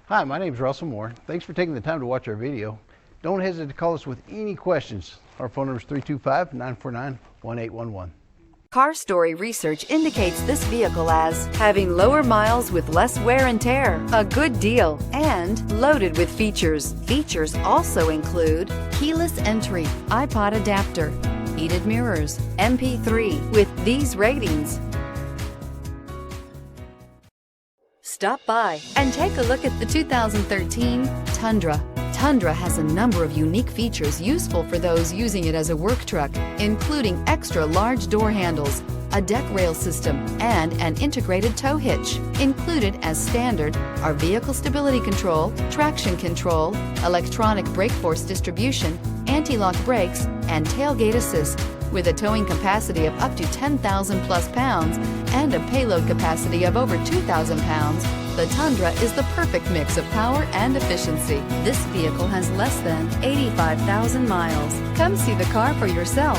Hi, my name is Russell Moore. Thanks for taking the time to watch our video. Don't hesitate to call us with any questions. Our phone number is 325-949-1811. Car Story research indicates this vehicle as having lower miles with less wear and tear, a good deal, and loaded with features. Features also include keyless entry, iPod adapter, heated mirrors, MP3. With these ratings, stop by and take a look at the 2013 Tundra. Tundra has a number of unique features useful for those using it as a work truck, including extra large door handles, a deck rail system, and an integrated tow hitch. Included as standard are vehicle stability control, traction control, electronic brake force distribution, anti-lock brakes, and tailgate assist. With a towing capacity of up to 10,000 plus pounds and a payload capacity of over 2,000 pounds, the Tundra is the perfect mix of power and efficiency. This vehicle has less than 85,000 miles. Come see the car for yourself.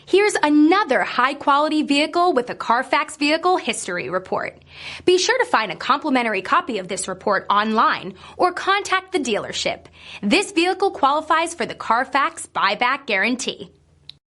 Here's another high-quality vehicle with a Carfax Vehicle History Report. Be sure to find a complimentary copy of this report online or contact the dealership. This vehicle qualifies for the Carfax Buyback Guarantee.